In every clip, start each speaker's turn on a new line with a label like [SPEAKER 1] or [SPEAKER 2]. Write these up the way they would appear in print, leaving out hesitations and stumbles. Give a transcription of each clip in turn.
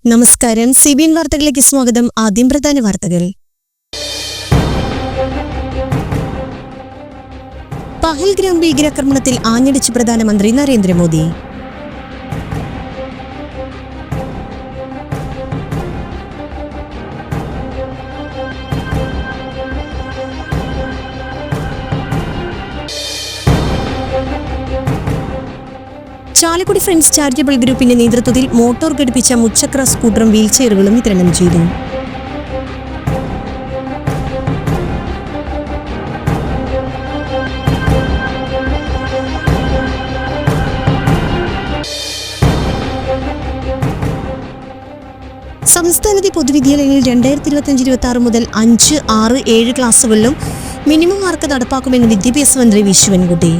[SPEAKER 1] നമസ്കാരം. CBN വാർത്തകളിലേക്ക് സ്വാഗതം. ആദ്യം പ്രധാന വാർത്തകൾ. പഹൽഗ്രാം ഭീകരാക്രമണത്തിൽ ആഞ്ഞടിച്ച് പ്രധാനമന്ത്രി നരേന്ദ്രമോദി. ചാലക്കുടി ഫ്രണ്ട്സ് ചാരിറ്റബിൾ ഗ്രൂപ്പിന്റെ നേതൃത്വത്തിൽ മോട്ടോർ ഘടിപ്പിച്ച മുച്ചക്ര സ്കൂട്ടറും വീൽചെയറുകളും വിതരണം ചെയ്തു. സംസ്ഥാനത്തെ പൊതുവിദ്യാലയങ്ങളിൽ 2025-26 മുതൽ 5, 6, 7 ക്ലാസുകളിലും മിനിമം മാർക്ക് നടപ്പാക്കുമെന്ന് വിദ്യാഭ്യാസ മന്ത്രി വി ശിവൻകുട്ടി.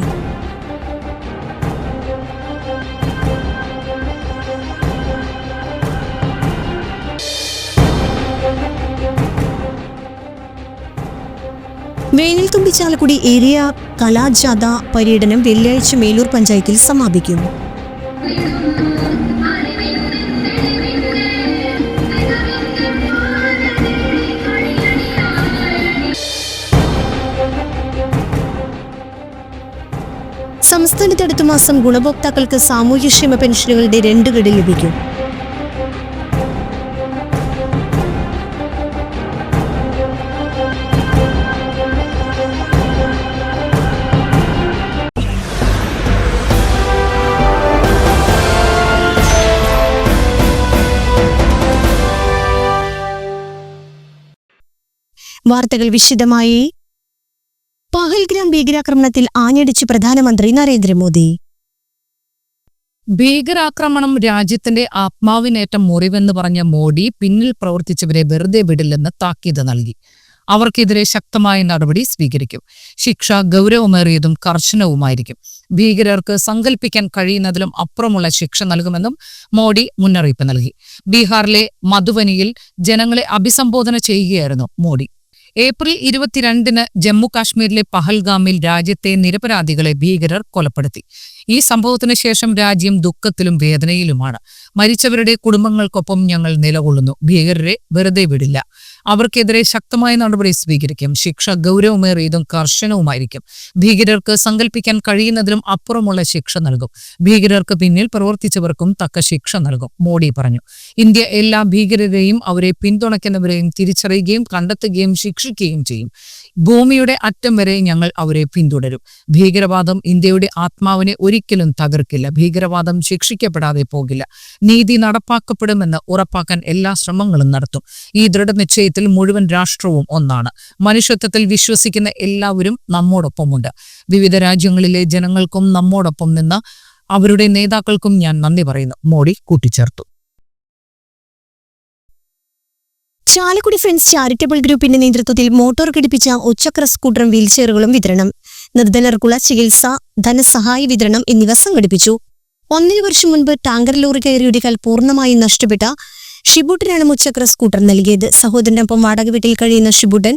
[SPEAKER 1] വേനൽത്തുമ്പി ചാലക്കുടി ഏരിയ കലാജാഥ പര്യടനം വെള്ളിയാഴ്ച മേലൂർ പഞ്ചായത്തിൽ സമാപിക്കും. സംസ്ഥാനത്ത് അടുത്ത മാസം ഗുണഭോക്താക്കൾക്ക് സാമൂഹ്യക്ഷേമ പെൻഷനുകളുടെ 2 ഗഡു ലഭിക്കും. വാർത്തകൾ വിശദമായി. പഹൽഗ്രാം ഭീകരാക്രമണത്തിൽ ആഞ്ഞടിച്ച് പ്രധാനമന്ത്രി നരേന്ദ്രമോദി.
[SPEAKER 2] ഭീകരാക്രമണം രാജ്യത്തിന്റെ ആത്മാവിനേറ്റ മുറിവെന്ന് പറഞ്ഞ മോഡി പിന്നിൽ പ്രവർത്തിച്ചവരെ വെറുതെ വിടില്ലെന്ന് താക്കീത് നൽകി. അവർക്കെതിരെ ശക്തമായ നടപടി സ്വീകരിക്കും. ശിക്ഷ ഗൗരവമേറിയതും കർശനവുമായിരിക്കും. ഭീകരർക്ക് സങ്കല്പിക്കാൻ കഴിയുന്നതിലും അപ്പുറമുള്ള ശിക്ഷ നൽകുമെന്നും മോഡി മുന്നറിയിപ്പ് നൽകി. ബീഹാറിലെ മധുബനിയിൽ ജനങ്ങളെ അഭിസംബോധന ചെയ്യുകയായിരുന്നു മോഡി. ഏപ്രിൽ 22-ന് ജമ്മു കാശ്മീരിലെ പഹൽഗാമിൽ രാജ്യത്തെ നിരപരാധികളെ ഭീകരർ കൊലപ്പെടുത്തി. ഈ സംഭവത്തിന് ശേഷം രാജ്യം ദുഃഖത്തിലും വേദനയിലുമാണ്. മരിച്ചവരുടെ കുടുംബങ്ങൾക്കൊപ്പം ഞങ്ങൾ നിലകൊള്ളുന്നു. ഭീകരരെ വെറുതെ വിടില്ല. അവർക്കെതിരെ ശക്തമായ നടപടി സ്വീകരിക്കും. ശിക്ഷ ഗൗരവമേറിയതും കർശനവുമായിരിക്കും. ഭീകരർക്ക് സങ്കല്പിക്കാൻ കഴിയുന്നതിലും അപ്പുറമുള്ള ശിക്ഷ നൽകും. ഭീകരർക്ക് പിന്നിൽ പ്രവർത്തിച്ചവർക്കും തക്ക ശിക്ഷ നൽകും, മോഡി പറഞ്ഞു. ഇന്ത്യ എല്ലാ ഭീകരരെയും അവരെ പിന്തുണയ്ക്കുന്നവരെയും തിരിച്ചറിയുകയും കണ്ടെത്തുകയും ശിക്ഷിക്കുകയും ചെയ്യും. ഭൂമിയുടെ അറ്റം വരെ ഞങ്ങൾ അവരെ പിന്തുടരും. ഭീകരവാദം ഇന്ത്യയുടെ ആത്മാവിനെ ഒരിക്കലും തകർക്കില്ല. ഭീകരവാദം ശിക്ഷിക്കപ്പെടാതെ പോകില്ല. നീതി നടപ്പാക്കപ്പെടുമെന്ന് ഉറപ്പാക്കാൻ എല്ലാ ശ്രമങ്ങളും നടത്തും. ഈ ദൃഢനിശ്ചയത്തിൽ മുഴുവൻ രാഷ്ട്രവും ഒന്നാണ്. മനുഷ്യത്വത്തിൽ വിശ്വസിക്കുന്ന എല്ലാവരും നമ്മോടൊപ്പമുണ്ട്. വിവിധ രാജ്യങ്ങളിലെ ജനങ്ങൾക്കും നമ്മോടൊപ്പം നിന്ന് അവരുടെ നേതാക്കൾക്കും ഞാൻ നന്ദി പറയുന്നു, മോഡി കൂട്ടിച്ചേർത്തു.
[SPEAKER 1] ചാലക്കുടി ഫ്രണ്ട്സ് ചാരിറ്റബിൾ ഗ്രൂപ്പിന്റെ നേതൃത്വത്തിൽ മോട്ടോർ ഘടിപ്പിച്ച ഉച്ചക്ര സ്കൂട്ടറും വീൽചെയറുകളും വിതരണം, നിർധനർക്കുള്ള ചികിത്സ, ധനസഹായ വിതരണം എന്നിവ സംഘടിപ്പിച്ചു. 1 വർഷം മുൻപ് ടാങ്കർ ലോറി കയറിയൊടികൾ പൂർണ്ണമായും നഷ്ടപ്പെട്ട ഷിബുട്ടനാണ് മുച്ചക്ര സ്കൂട്ടർ നൽകിയത്. സഹോദരനൊപ്പം വാടക വീട്ടിൽ കഴിയുന്ന ഷിബുട്ടൻ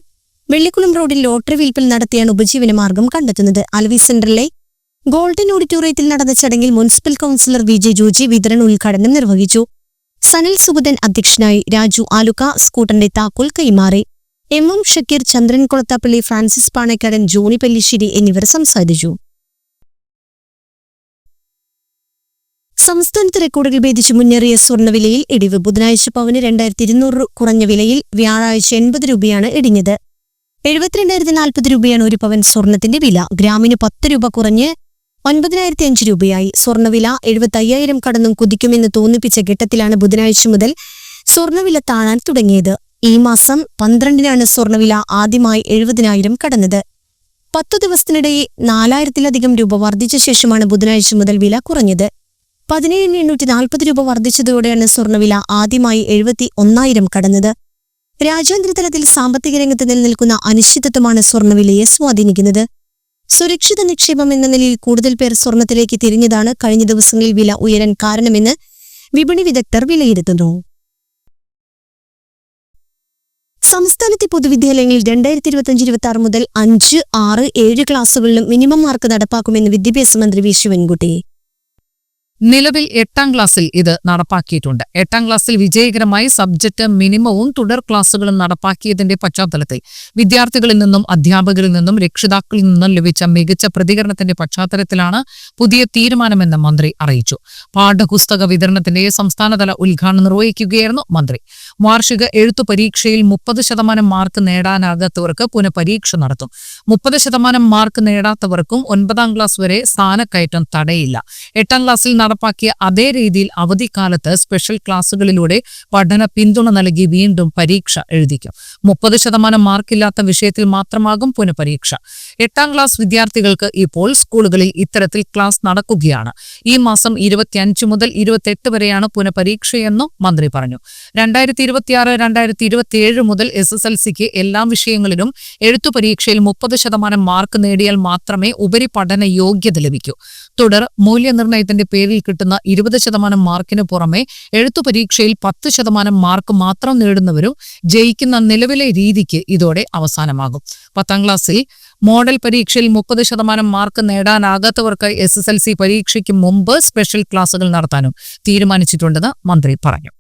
[SPEAKER 1] വെള്ളിക്കുളം റോഡിൽ ലോട്ടറി വിൽപ്പന നടത്തിയാണ് ഉപജീവന മാർഗം കണ്ടെത്തുന്നത്. അലവി സെന്ററിലെ ഗോൾഡൻ ഓഡിറ്റോറിയത്തിൽ നടന്ന ചടങ്ങിൽ മുനിസിപ്പൽ കൗൺസിലർ VJ ജോജി വിതരണ ഉദ്ഘാടനം നിർവഹിച്ചു. സനൽ സുഗതൻ അധ്യക്ഷനായി. രാജു ആലുക്ക സ്കൂട്ടറിന്റെ താക്കോൽ കൈമാറി. MM ഷക്കീർ, ചന്ദ്രൻ കൊളത്താപ്പള്ളി, ഫ്രാൻസിസ് പാണക്കാടൻ, ജോണി പല്ലിശ്ശേരി എന്നിവർ സംസാരിച്ചു. സംസ്ഥാനത്ത് റെക്കോർഡുകൾ ഭേദിച്ച് മുന്നേറിയ സ്വർണ്ണവിലയിൽ ഇടിവ്. ബുധനാഴ്ച പവന് 2200 കുറഞ്ഞ വിലയിൽ വ്യാഴാഴ്ച 80 രൂപയാണ് ഇടിഞ്ഞത്. 72,040 രൂപയാണ് ഒരു പവൻ സ്വർണത്തിന്റെ വില. ഗ്രാമിന് 10 രൂപ കുറഞ്ഞ് 9,005 രൂപയായി. സ്വർണ്ണവില 75,000 കടന്നും കുതിക്കുമെന്ന് തോന്നിപ്പിച്ച ഘട്ടത്തിലാണ് ബുധനാഴ്ച മുതൽ സ്വർണ്ണവില താഴാൻ തുടങ്ങിയത്. ഈ മാസം 12-നാണ് സ്വർണ്ണവില ആദ്യമായി 70,000 കടന്നത്. 10 ദിവസത്തിനിടെ 4,000-ലധികം രൂപ വർദ്ധിച്ച ശേഷമാണ് ബുധനാഴ്ച മുതൽ വില കുറഞ്ഞത്. 17,840 രൂപ വർദ്ധിച്ചതോടെയാണ് സ്വർണ്ണവില ആദ്യമായി 71,000 കടന്നത്. രാജ്യാന്തര തലത്തിൽ സാമ്പത്തിക രംഗത്ത് നിലനിൽക്കുന്ന അനിശ്ചിതത്വമാണ് സ്വർണ്ണവിലയെ സ്വാധീനിക്കുന്നത്. സുരക്ഷിത നിക്ഷേപം എന്ന നിലയിൽ കൂടുതൽ പേർ സ്വർണത്തിലേക്ക് തിരിഞ്ഞതാണ് കഴിഞ്ഞ ദിവസങ്ങളിൽ വില ഉയരാൻ കാരണമെന്ന് വിപണി വിദഗ്ധർ വിലയിരുത്തുന്നു. സംസ്ഥാനത്തെ പൊതുവിദ്യാലയങ്ങളിൽ 2025-26 മുതൽ 5, 6, 7 ക്ലാസുകളിലും മിനിമം മാർക്ക് നടപ്പാക്കുമെന്ന് വിദ്യാഭ്യാസ മന്ത്രി വി ശിവൻകുട്ടി.
[SPEAKER 2] നിലവിൽ 8ാം ക്ലാസ്സിൽ ഇത് നടപ്പാക്കിയിട്ടുണ്ട്. 8ാം ക്ലാസ്സിൽ വിജയകരമായി സബ്ജക്ട് മിനിമവും തുടർ ക്ലാസുകളും നടപ്പാക്കിയതിന്റെ പശ്ചാത്തലത്തിൽ വിദ്യാർത്ഥികളിൽ നിന്നും അധ്യാപകരിൽ നിന്നും രക്ഷിതാക്കളിൽ നിന്നും ലഭിച്ച മികച്ച പ്രതികരണത്തിന്റെ പശ്ചാത്തലത്തിലാണ് പുതിയ തീരുമാനമെന്ന് മന്ത്രി അറിയിച്ചു. പാഠപുസ്തക വിതരണത്തിന്റെ സംസ്ഥാനതല ഉദ്ഘാടനം നിർവഹിക്കുകയായിരുന്നു മന്ത്രി. വാർഷിക എഴുത്തു പരീക്ഷയിൽ 30% മാർക്ക് നേടാനാകാത്തവർക്ക് പുനഃപരീക്ഷ നടത്തും. 30% മാർക്ക് നേടാത്തവർക്കും 9ാം ക്ലാസ് വരെ സ്ഥാനക്കയറ്റം തടയില്ല. 8ാം ക്ലാസ്സിൽ നടപ്പാക്കിയ അതേ രീതിയിൽ അവധിക്കാലത്ത് സ്പെഷ്യൽ ക്ലാസുകളിലൂടെ പഠന പിന്തുണ നൽകി വീണ്ടും പരീക്ഷ എഴുതിക്കും. 30% മാർക്കില്ലാത്ത വിഷയത്തിൽ മാത്രമാകും പുനഃപരീക്ഷ. 8ാം ക്ലാസ് വിദ്യാർത്ഥികൾക്ക് ഇപ്പോൾ സ്കൂളുകളിൽ ഇത്തരത്തിൽ ക്ലാസ് നടക്കുകയാണ്. ഈ മാസം 25 മുതൽ 28 വരെയാണ് പുനഃപരീക്ഷയെന്നും മന്ത്രി പറഞ്ഞു. 2026-2027 മുതൽ SSLCക്ക് എല്ലാ വിഷയങ്ങളിലും എഴുത്തു പരീക്ഷയിൽ 30% മാർക്ക് നേടിയാൽ മാത്രമേ ഉപരിപഠന യോഗ്യത ലഭിക്കൂ. തുടർ മൂല്യനിർണ്ണയത്തിന്റെ പേരിൽ കിട്ടുന്ന 20% മാർക്കിന് പുറമെ എഴുത്തു പരീക്ഷയിൽ 10% മാർക്ക് മാത്രം നേടുന്നവരും ജയിക്കുന്ന നിലവിലെ രീതിക്ക് ഇതോടെ അവസാനമാകും. 10ാം ക്ലാസ്സിൽ മോഡൽ പരീക്ഷയിൽ 30% മാർക്ക് നേടാനാകാത്തവർക്ക് SSLC പരീക്ഷയ്ക്ക് മുമ്പ് സ്പെഷ്യൽ ക്ലാസുകൾ നടത്താനും തീരുമാനിച്ചിട്ടുണ്ടെന്ന് മന്ത്രി പറഞ്ഞു.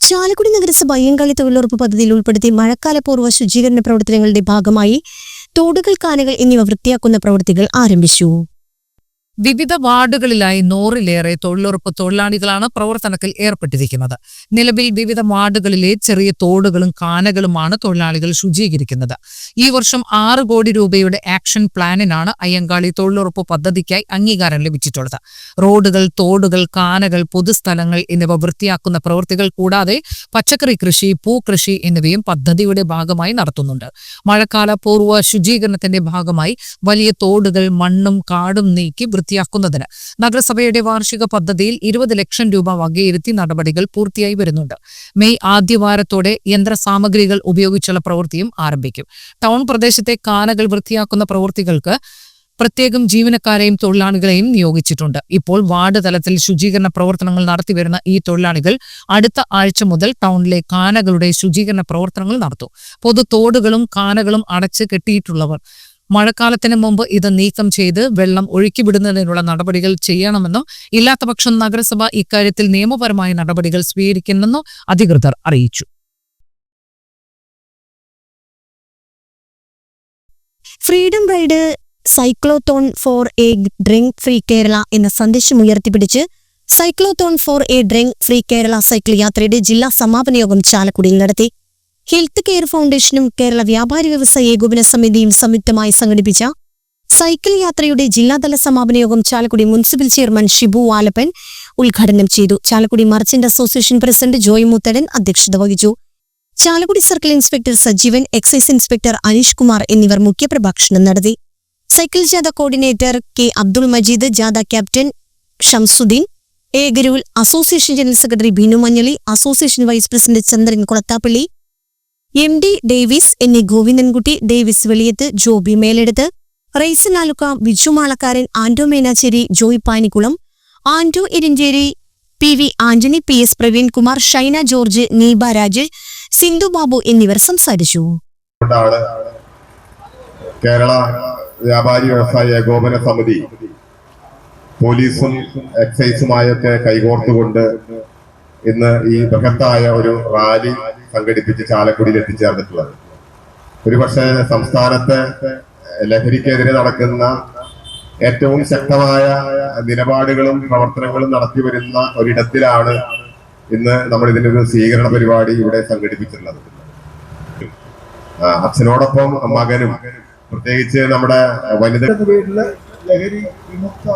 [SPEAKER 1] ചാലക്കുടി നഗരസഭ അയ്യങ്കാളി തൊഴിലുറപ്പ് പദ്ധതിയിൽ ഉൾപ്പെടുത്തി മഴക്കാലപൂർവ്വ ശുചീകരണ പ്രവർത്തനങ്ങളുടെ ഭാഗമായി തോടുകൾ, കാനകൾ എന്നിവ വൃത്തിയാക്കുന്ന പ്രവൃത്തികൾ ആരംഭിച്ചു.
[SPEAKER 2] വിവിധ വാർഡുകളിലായി 100-ലേറെ തൊഴിലുറപ്പ് തൊഴിലാളികളാണ് പ്രവർത്തനത്തിൽ ഏർപ്പെട്ടിരിക്കുന്നത്. നിലവിൽ വിവിധ വാർഡുകളിലെ ചെറിയ തോടുകളും കാനകളുമാണ് തൊഴിലാളികൾ ശുചീകരിക്കുന്നത്. ഈ വർഷം 6 കോടി രൂപയുടെ ആക്ഷൻ പ്ലാനിനാണ് അയ്യങ്കാളി തൊഴിലുറപ്പ് പദ്ധതിക്കായി അംഗീകാരം ലഭിച്ചിട്ടുള്ളത്. റോഡുകൾ, തോടുകൾ, കാനകൾ, പൊതുസ്ഥലങ്ങൾ എന്നിവ വൃത്തിയാക്കുന്ന പ്രവൃത്തികൾ കൂടാതെ പച്ചക്കറി കൃഷി, പൂക്കൃഷി എന്നിവയും പദ്ധതിയുടെ ഭാഗമായി നടത്തുന്നുണ്ട്. മഴക്കാല പൂർവ്വ ശുചീകരണത്തിന്റെ ഭാഗമായി വലിയ തോടുകൾ, മണ്ണും കാടും നീക്കി വൃത്തിയാക്കുന്നതിന് നഗരസഭയുടെ വാർഷിക പദ്ധതിയിൽ 20 ലക്ഷം രൂപ വകയിരുത്തി നടപടികൾ പൂർത്തിയായി വരുന്നുണ്ട്. മെയ് ആദ്യവാരത്തോടെ യന്ത്രസാമഗ്രികൾ ഉപയോഗിച്ചുള്ള പ്രവൃത്തിയും ആരംഭിക്കും. ടൗൺ പ്രദേശത്തെ കാനകൾ വൃത്തിയാക്കുന്ന പ്രവൃത്തികൾക്ക് പ്രത്യേകം ജീവനക്കാരെയും തൊഴിലാളികളെയും നിയോഗിച്ചിട്ടുണ്ട്. ഇപ്പോൾ വാർഡ് തലത്തിൽ ശുചീകരണ പ്രവർത്തനങ്ങൾ നടത്തിവരുന്ന ഈ തൊഴിലാളികൾ അടുത്ത ആഴ്ച മുതൽ ടൗണിലെ കാനകളുടെ ശുചീകരണ പ്രവർത്തനങ്ങൾ നടത്തും. പൊതു തോടുകളും കാനകളും അടച്ച് കെട്ടിയിട്ടുള്ളവർ മഴക്കാലത്തിന് മുമ്പ് ഇത് നീക്കം ചെയ്ത് വെള്ളം ഒഴുക്കിവിടുന്നതിനുള്ള നടപടികൾ ചെയ്യണമെന്നും ഇല്ലാത്തപക്ഷം നഗരസഭ ഇക്കാര്യത്തിൽ നിയമപരമായ നടപടികൾ സ്വീകരിക്കുമെന്നും അധികൃതർ അറിയിച്ചു.
[SPEAKER 1] Freedom ride cyclothon for a drink free Kerala എന്ന സന്ദേശം ഉയർത്തിപ്പിടിച്ച് cyclothon for a drink free Kerala cycle യാത്രയുടെ ജില്ലാ സമാപന യോഗം ചാലക്കുടിയിൽ നടത്തി. ഹെൽത്ത് കെയർ ഫൗണ്ടേഷനും കേരള വ്യാപാരി വ്യവസായ ഏകോപന സമിതിയും സംയുക്തമായി സംഘടിപ്പിച്ച സൈക്കിൾ യാത്രയുടെ ജില്ലാതല സമാപന യോഗം ചാലക്കുടി മുനിസിപ്പൽ ചെയർമാൻ ഷിബു വാലപ്പൻ ഉദ്ഘാടനം ചെയ്തു. Chalakudy merchant association president Joy Muthadan അധ്യക്ഷത വഹിച്ചു. Chalakudy circle inspector Sajeevan, excise inspector Aneesh Kumar എന്നിവർ മുഖ്യപ്രഭാഷണം നടത്തി. സൈക്കിൾ ജാഥ കോർഡിനേറ്റർ കെ അബ്ദുൾ മജീദ്, ജാഥ captain Shamsuddin, Ekarool association general secretary Binu Manjali, association vice president Chandran Kolathappilly, MD Davis, NE Govindankutty, Davis Veliyath, Joby Meleduth, Raisan Aluka, Biju Malakkaran, Anto Menachery, Joy Panikulam, Anto Erinjeri, PV Antony, PS Praveenkumar, Shaina George, Neeba Rajesh, Sindhu Babu എന്നിവർ സംസാരിച്ചു.
[SPEAKER 3] കേരള വ്യാപാരി വ്യവസായ ഏകോപന സമിതി പോലീസും എക്സൈസുമായൊക്കെ കൈകോർത്തുകൊണ്ട് ഇന്ന് ഈ ബൃഹത്തായ ഒരു റാലി സംഘടിപ്പിച്ച് ചാലക്കുടിയിൽ എത്തിച്ചേർന്നിട്ടുള്ളത്. ഒരുപക്ഷെ സംസ്ഥാനത്തെ ലഹരിക്കെതിരെ നടക്കുന്ന ഏറ്റവും ശക്തമായ നിലപാടുകളും പ്രവർത്തനങ്ങളും നടത്തിവരുന്ന ഒരിടത്തിലാണ് ഇന്ന് നമ്മൾ ഇതിനൊരു സ്വീകരണ പരിപാടി ഇവിടെ സംഘടിപ്പിച്ചിട്ടുള്ളത്. അച്ഛനോടൊപ്പം മകനും, പ്രത്യേകിച്ച് നമ്മുടെ വനിതകളുടെ
[SPEAKER 4] പേരില് ലഹരി വിമുക്ത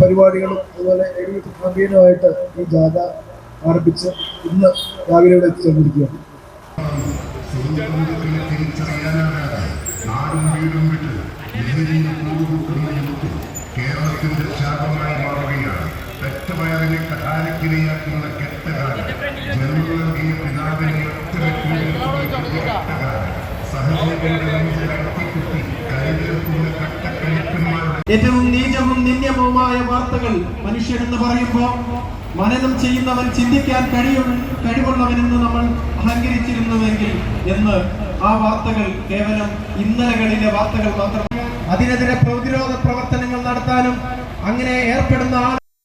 [SPEAKER 4] പരിപാടികളും അതുപോലെ ക്യാമ്പയിനുമായിട്ട് ഈ ജാഥ ആരംഭിച്ച് ഇന്ന് രാവിലെ ഇവിടെ എത്തിച്ചേർന്നിരിക്കുകയാണ്.
[SPEAKER 5] കേരളത്തിന്റെ ശാപമായി മാറുകയാണ്. പെറ്റവയറിനെ കഥാനക്കിരയാക്കുന്ന കെട്ടകാലം, ജന്മം നൽകിയ പിതാവിനെ
[SPEAKER 6] ഏറ്റവും നീചവും നിന്ദ്യവുമായ വാർത്തകൾ മനുഷ്യരെന്ന് പറയുമ്പോൾ മനനം ചെയ്യുന്നവൻ ചിന്തിക്കാൻ കഴിവുള്ളവനെന്ന് നമ്മൾ അഹങ്കരിച്ചിരുന്നുവെങ്കിൽ എന്ന് ആ വാർത്തകൾ കേവലം ഇന്നലകളിലെ വാർത്തകൾ മാത്രം. അതിനെതിരെ പ്രതിരോധ പ്രവർത്തനങ്ങൾ നടത്താനും അങ്ങനെ ഏർപ്പെടുന്ന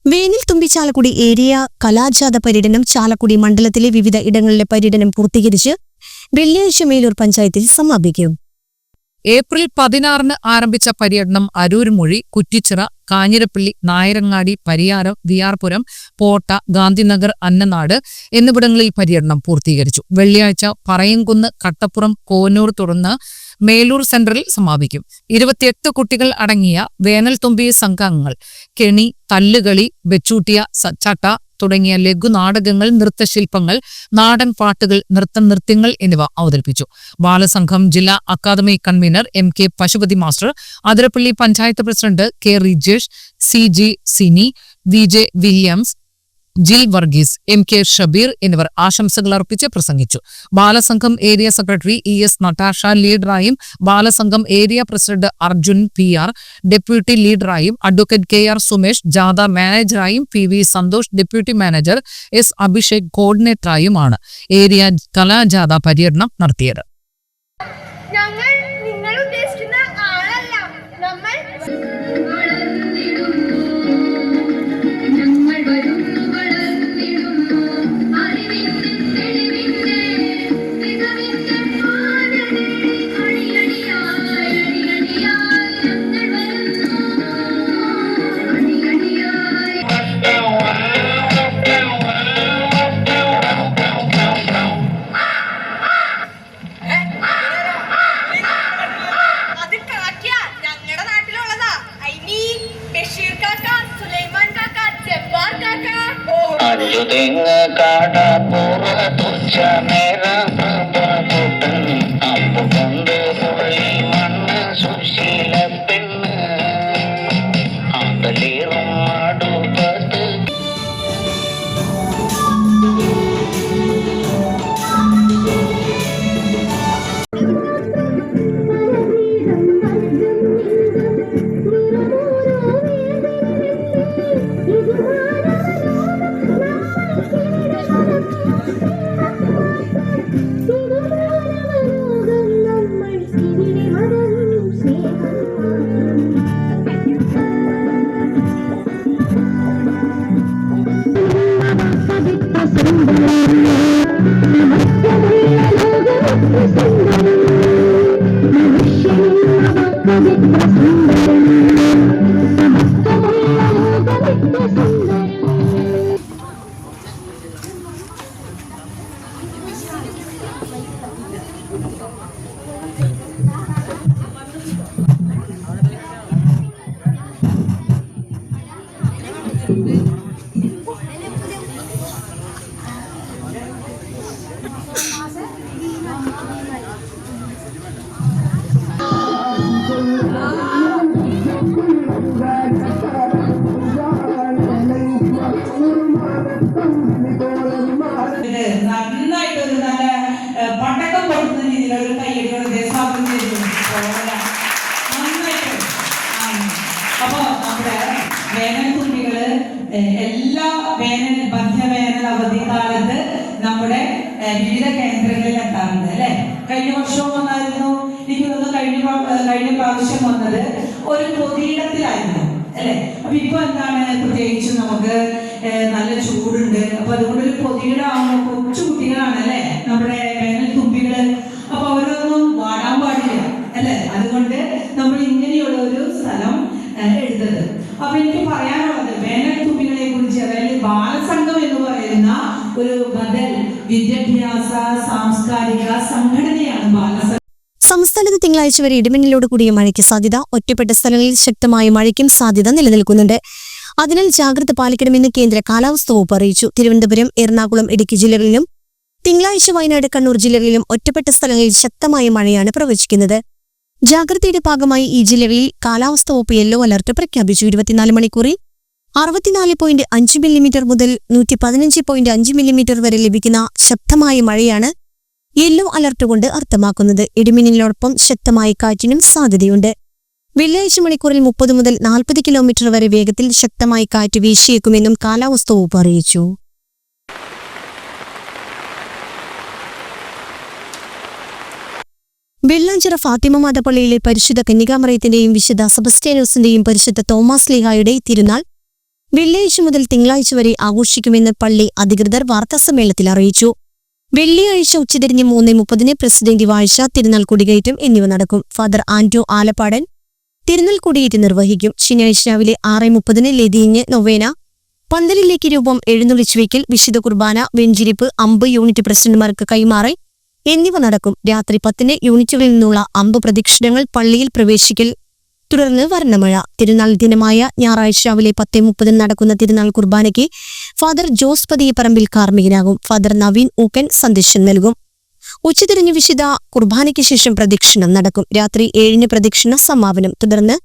[SPEAKER 1] വേനിൽ തുമ്പി ചാലക്കുടി ഏരിയ കലാജാഥ പര്യടനം ചാലക്കുടി മണ്ഡലത്തിലെ വിവിധ ഇടങ്ങളിലെ പര്യടനം പൂർത്തീകരിച്ച് വെള്ളിയാഴ്ച മേലൂർ പഞ്ചായത്തിൽ സമാപിക്കും.
[SPEAKER 2] ഏപ്രിൽ 16 ആരംഭിച്ച പര്യടനം അരൂർമൊഴി, കുറ്റിച്ചിറ, കാഞ്ഞിരപ്പള്ളി, നായരങ്ങാടി, പരിയാരം, വിയാർപുരം, പോട്ട, ഗാന്ധിനഗർ, അന്നനാട് എന്നിവിടങ്ങളിൽ പര്യടനം പൂർത്തീകരിച്ചു. വെള്ളിയാഴ്ച പറയംകുന്ന്, കട്ടപ്പുറം, കോന്നൂർ തുടർന്ന് മേലൂർ സെന്ററിൽ സമാപിക്കും. 28 കുട്ടികൾ അടങ്ങിയ വേനൽ തുമ്പി സംഘാംഗങ്ങൾ കെണി, തല്ലുകളി, ബെച്ചൂട്ടിയ, ചട്ട തുടങ്ങിയ ലഘുനാടകങ്ങൾ, നൃത്തശില്പങ്ങൾ, നാടൻ പാട്ടുകൾ, നൃത്യങ്ങൾ എന്നിവ അവതരിപ്പിച്ചു. ബാലസംഘം ജില്ലാ academy convener MK Pasupathi master, Athirappilly panchayat president K Rijesh, CG Sini, VJ Williams, Jil Varghese, MK Shabeer എന്നിവർ ആശംസകൾ അർപ്പിച്ച് പ്രസംഗിച്ചു. Balasangham area secretary ES Natasha ലീഡറായും Balasangham area president Arjun PR deputy ലീഡറായും അഡ്വക്കേറ്റ് KR സുമേഷ് ജാഥ മാനേജറായും PV Santhosh deputy manager S Abhishek കോർഡിനേറ്ററായുമാണ് ഏരിയ കലാജാഥ പര്യടനം നടത്തിയത്.
[SPEAKER 7] അല്ലുതെങ്ങ കാട പൂറ തുച്ഛ നേര കൂട്ടൻ അപ്പു കൊണ്ട് പുഴി മണ്ണ് സുശീല പെണ്ണ് ആന്തലേറും അടുപ്പത്ത്
[SPEAKER 8] നന്നായിട്ടൊരു നല്ല പടക്കം കൊടുക്കുന്ന രീതിയിലൊരു കയ്യടികൾ ദേശാടനം ചെയ്തു നന്നായിട്ട്. അപ്പോൾ നമ്മുടെ വേനൽ തുള്ളികള് എല്ലാ മധ്യവേനൽ അവധി കാലത്ത് നമ്മുടെ വിവിധ കേന്ദ്രങ്ങളിൽ എത്താറുണ്ട് അല്ലെ. കഴിഞ്ഞ വർഷവും വന്നായിരുന്നു. എനിക്ക് തോന്നുന്നു കഴിഞ്ഞ പ്രാവശ്യം വന്നത് ഒരു പൊതുയിടത്തിലായിരുന്നു അല്ലെ. അപ്പൊ ഇപ്പൊ എന്താണ്, പ്രത്യേകിച്ച് നമുക്ക് നല്ല ചൂടുണ്ട്. അപ്പൊ അതുകൊണ്ട് ഒരു പൊതുയിടാകുമ്പോൾ കൊച്ചു കുട്ടികളാണ് അല്ലെ നമ്മുടെ വേനൽ തുമ്പികള്. അപ്പൊ അവരൊന്നും വാടാൻ പാടില്ല അല്ലെ. അതുകൊണ്ട് നമ്മൾ ഇങ്ങനെയുള്ള ഒരു സ്ഥലം എടുത്തത്. അപ്പൊ എനിക്ക് പറയാനുള്ളത് വേനൽ തുമ്പികളെ കുറിച്ച്, അതായത് ബാലസംഘം എന്ന് പറയുന്ന ഒരു ബദൽ വിദ്യാഭ്യാസ സാംസ്കാരിക സംഘടനയാണ് ബാലസംഘം.
[SPEAKER 1] സംസ്ഥാനത്ത് തിങ്കളാഴ്ച വരെ ഇടിമിന്നലോട് കൂടിയ മഴയ്ക്ക് സാധ്യത. ഒറ്റപ്പെട്ട സ്ഥലങ്ങളിൽ ശക്തമായ മഴയ്ക്കും സാധ്യത നിലനിൽക്കുന്നുണ്ട്. അതിനാൽ ജാഗ്രത പാലിക്കണമെന്ന് കേന്ദ്ര കാലാവസ്ഥാ വകുപ്പ് അറിയിച്ചു. തിരുവനന്തപുരം, എറണാകുളം, ഇടുക്കി ജില്ലകളിലും തിങ്കളാഴ്ച വയനാട്, കണ്ണൂർ ജില്ലകളിലും ഒറ്റപ്പെട്ട സ്ഥലങ്ങളിൽ ശക്തമായ മഴയാണ് പ്രവചിക്കുന്നത്. ജാഗ്രതയുടെ ഭാഗമായി ഈ ജില്ലകളിൽ കാലാവസ്ഥാ വകുപ്പ് യെല്ലോ അലർട്ട് പ്രഖ്യാപിച്ചു. 24 മണിക്കൂറിൽ 64.5 മില്ലിമീറ്റർ മുതൽ 115.5 മില്ലിമീറ്റർ വരെ ലഭിക്കുന്ന ശക്തമായ മഴയാണ് യെല്ലോ അലർട്ട് കൊണ്ട് അർത്ഥമാക്കുന്നത്. ഇടിമിന്നലിനോടൊപ്പം ശക്തമായ കാറ്റിനും സാധ്യതയുണ്ട്. വെള്ളിയാഴ്ച മണിക്കൂറിൽ 30 മുതൽ 40 കിലോമീറ്റർ വരെ വേഗത്തിൽ ശക്തമായ കാറ്റ് വീശിയേക്കുമെന്നും കാലാവസ്ഥാ വകുപ്പ് അറിയിച്ചു. വെള്ളാഞ്ചിറ ഫാത്തിമ മാതപ്പള്ളിയിലെ പരിശുദ്ധ കന്യകാമറിയത്തിന്റെയും വിശുദ്ധ സെബസ്ത്യാനോസിന്റെയും പരിശുദ്ധ തോമസ് ലീഹായുടെ തിരുനാൾ വെള്ളിയാഴ്ച മുതൽ തിങ്കളാഴ്ച വരെ ആഘോഷിക്കുമെന്ന് പള്ളി അധികൃതർ വാർത്താസമ്മേളനത്തിൽ അറിയിച്ചു. വെള്ളിയാഴ്ച ഉച്ചതിരിഞ്ഞ് 3:30 പ്രസിഡന്റ് വാഴ്ച, തിരുനാൾ കൊടികയറ്റം എന്നിവ നടക്കും. ഫാദർ ആന്റോ ആലപ്പാടൻ തിരുനാൾ കൊടിയേറ്റ് നിർവഹിക്കും. ശനിയാഴ്ച രാവിലെ 6:30 ലതീഞ്ഞ് നൊവേന, പന്തലിലേക്ക് രൂപം എഴുന്നള്ളിച്ചു വയ്ക്കൽ, വിശുദ്ധ കുർബാന, വെഞ്ചിരിപ്പ്, 50 യൂണിറ്റ് പ്രസിഡന്റുമാർക്ക് കൈമാറൽ എന്നിവ നടക്കും. രാത്രി 10 യൂണിറ്റുകളിൽ നിന്നുള്ള 50 പ്രദക്ഷിണങ്ങൾ പള്ളിയിൽ പ്രവേശിക്കൽ, തുടർന്ന് വർണ്ണമഴ. തിരുനാൾ ദിനമായ ഞായറാഴ്ച രാവിലെ 10:30 നടക്കുന്ന തിരുനാൾ കുർബാനയ്ക്ക് ഫാദർ ജോസ് പതിയപ്പറമ്പിൽ കാർമ്മികനാകും. ഫാദർ നവീൻ ഊക്കൻ സന്ദേശം നൽകും. ഉച്ചതിരിഞ്ഞ് വിശുദ്ധ കുർബാനയ്ക്ക് ശേഷം പ്രദക്ഷിണം നടക്കും. രാത്രി 7 പ്രദക്ഷിണ സമാപനം. തുടർന്ന്